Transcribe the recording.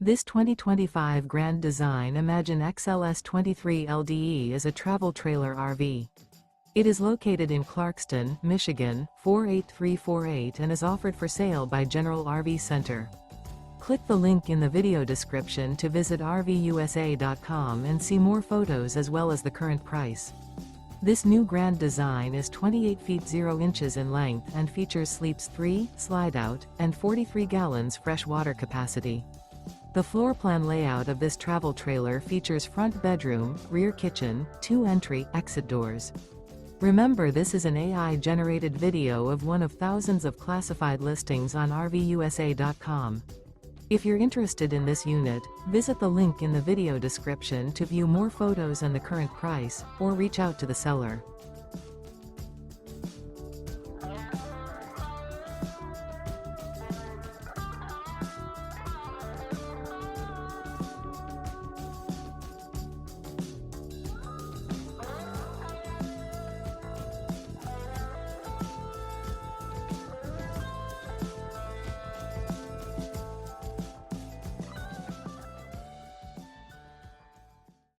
This 2025 Grand Design Imagine XLS 23 LDE is a travel trailer RV. It is located in Clarkston, Michigan, 48348 and is offered for sale by General RV Center. Click the link in the video description to visit RVUSA.com and see more photos as well as the current price. This new Grand Design is 28 feet 0 inches in length and features sleeps 3, Slideout, and 43 gallons fresh water capacity. The floor plan layout of this travel trailer features front bedroom, rear kitchen, 2 entry/exit doors. Remember, this is an AI-generated video of one of thousands of classified listings on RVUSA.com. If you're interested in this unit, visit the link in the video description to view more photos and the current price, or reach out to the seller.